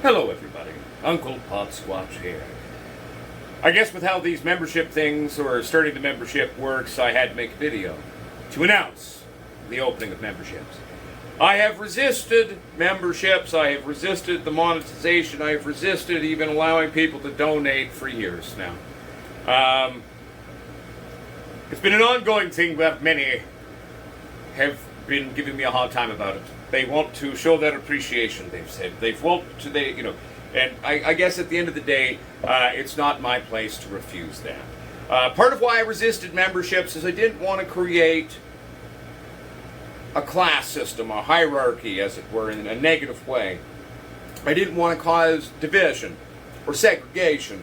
Hello everybody, Uncle Podsquatch here. I guess with how these membership things, or starting the membership works, I had to make a video to announce the opening of memberships. I have resisted memberships, I have resisted the monetization, I have resisted even allowing people to donate for years now. It's been an ongoing thing that many have been giving me a hard time about it. They want to show their appreciation, they've said. And I guess at the end of the day, it's not my place to refuse that. Part of why I resisted memberships is I didn't want to create a class system, a hierarchy, as it were, in a negative way. I didn't want to cause division or segregation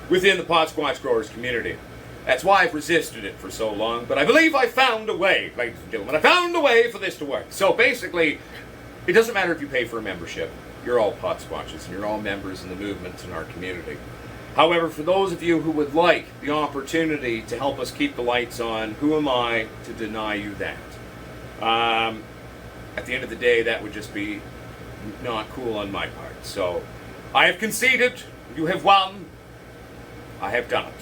within the Podsquatch growers community. That's why I've resisted it for so long, but I believe I found a way, ladies and gentlemen. I found a way for this to work. So basically, it doesn't matter if you pay for a membership. You're all Podsquatches, and you're all members in the movement in our community. However, for those of you who would like the opportunity to help us keep the lights on, who am I to deny you that? At the end of the day, that would just be not cool on my part. So, I have conceded, you have won, I have done it.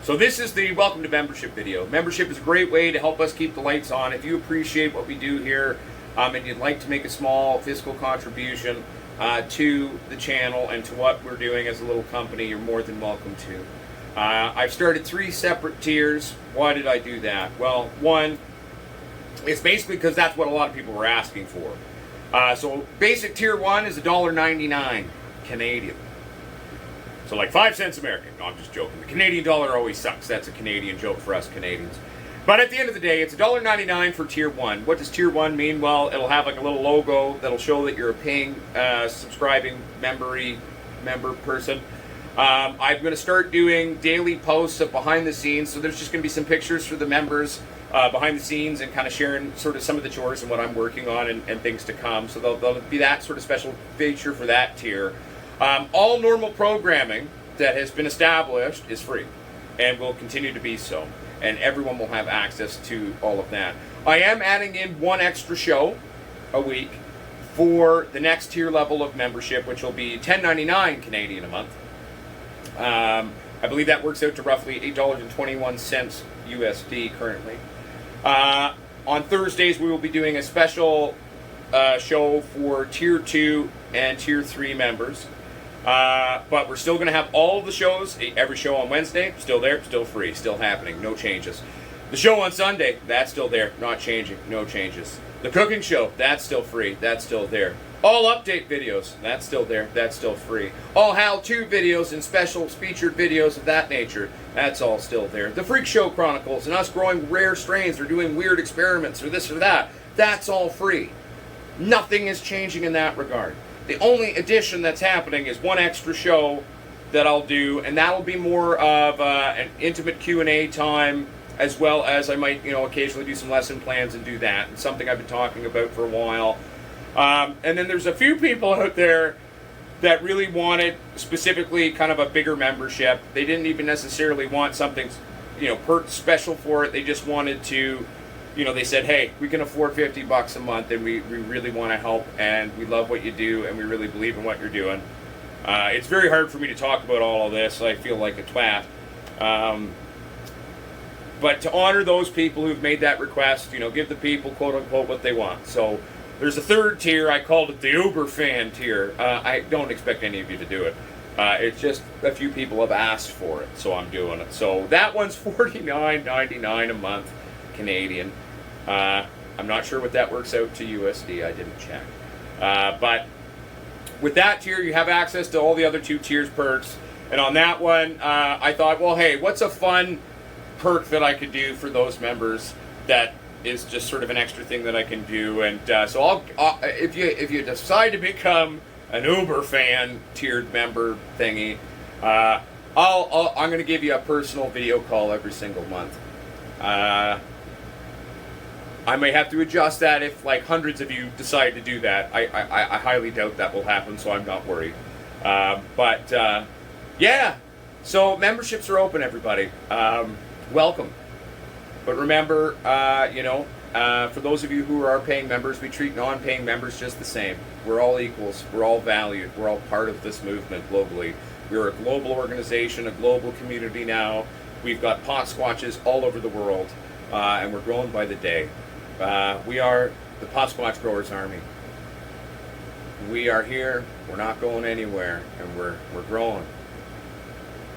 So this is the Welcome to Membership video. Membership is a great way to help us keep the lights on. If you appreciate what we do here, and you'd like to make a small fiscal contribution to the channel and to what we're doing as a little company, you're more than welcome to. I've started 3 separate tiers. Why did I do that? Well, one, it's basically because that's what a lot of people were asking for. So basic tier 1 is $1.99 Canadian. So like 5 cents American. No, I'm just joking. The Canadian dollar always sucks. That's a Canadian joke for us Canadians. But at the end of the day, it's $1.99 for Tier 1. What does Tier 1 mean? Well, it'll have like a little logo that'll show that you're a paying, subscribing member person. I'm going to start doing daily posts of behind the scenes. So there's just going to be some pictures for the members behind the scenes and kind of sharing sort of some of the chores and what I'm working on and things to come. So there'll be that sort of special feature for that tier. All normal programming that has been established is free and will continue to be so, and everyone will have access to all of that. I am adding in 1 extra show a week for the next tier level of membership, which will be $10.99 Canadian a month. I believe that works out to roughly $8.21 USD currently. On Thursdays we will be doing a special show for Tier 2 and Tier 3 members. But we're still going to have all of the shows, every show on Wednesday, still there, still free, still happening, no changes. The show on Sunday, that's still there, not changing, no changes. The cooking show, that's still free, that's still there. All update videos, that's still there, that's still free. All how-to videos and special featured videos of that nature, that's all still there. The Freak Show Chronicles and us growing rare strains or doing weird experiments or this or that, that's all free. Nothing is changing in that regard. The only addition that's happening is 1 extra show that I'll do, and that'll be more of an intimate Q&A time, as well as I might, occasionally do some lesson plans and do that. It's something I've been talking about for a while. And then there's a few people out there that really wanted specifically kind of a bigger membership. They didn't even necessarily want something, perk special for it. They just wanted to, they said, hey, we can afford $50 a month and we really want to help and we love what you do and we really believe in what you're doing. It's very hard for me to talk about all of this. I feel like a twat. But to honor those people who've made that request, give the people, quote unquote, what they want. So there's a 3rd tier. I called it the Uber fan tier. I don't expect any of you to do it. It's just a few people have asked for it, so I'm doing it. So that one's $49.99 a month Canadian. I'm not sure what that works out to USD. I didn't check. But with that tier, you have access to all the other 2 tiers perks. And on that one, I thought, well, hey, what's a fun perk that I could do for those members that is just sort of an extra thing that I can do? And so if you decide to become an Uber fan tiered member thingy, I'm going to give you a personal video call every single month. I may have to adjust that if like hundreds of you decide to do that. I highly doubt that will happen, so I'm not worried. Yeah, so memberships are open, everybody. Welcome. But remember, For those of you who are paying members, we treat non-paying members just the same. We're all equals. We're all valued. We're all part of this movement globally. We're a global organization, a global community now. We've got pot squatches all over the world, and we're growing by the day. We are the Pot Squatch Growers Army. We are here. We're not going anywhere, and we're growing,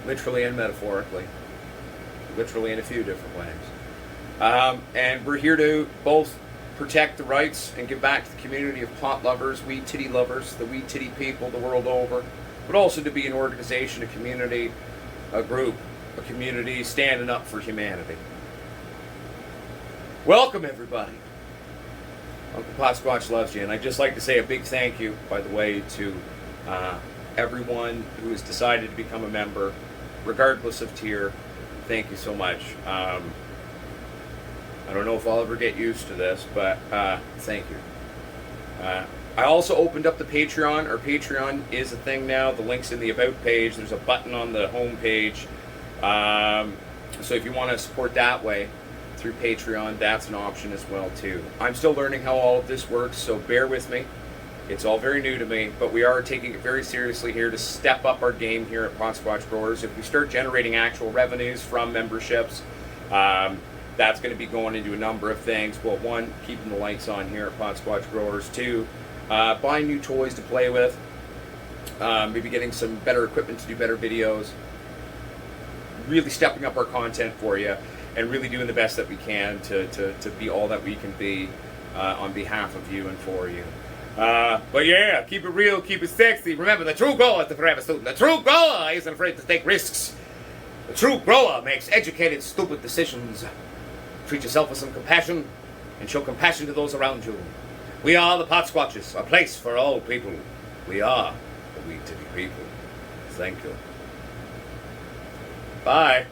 literally and metaphorically, literally in a few different ways. And we're here to both protect the rights and give back to the community of pot lovers, wee titty lovers, the wee titty people the world over, but also to be an organization, a community, a group, a community standing up for humanity. Welcome, everybody. Uncle Pot Squatch loves you, and I'd just like to say a big thank you, by the way, to everyone who has decided to become a member, regardless of tier. Thank you so much. I don't know if I'll ever get used to this, but thank you. I also opened up the Patreon. Our Patreon is a thing now. The link's in the About page. There's a button on the home page. So if you want to support that way through Patreon, that's an option as well too. I'm still learning how all of this works, so bear with me. It's all very new to me, but we are taking it very seriously here to step up our game here at Pot Squatch Growers. If we start generating actual revenues from memberships, that's going to be going into a number of things. Well, one, keeping the lights on here at Pot Squatch Growers. Two, buying new toys to play with. Maybe getting some better equipment to do better videos. Really stepping up our content for you and really doing the best that we can to be all that we can be on behalf of you and for you. But yeah, keep it real, keep it sexy. Remember, the true grower is the forever student. The true grower isn't afraid to take risks. The true grower makes educated, stupid decisions. Treat yourself with some compassion and show compassion to those around you. We are the Pot Squatches, a place for all people. We are the wee titty people. Thank you. Bye.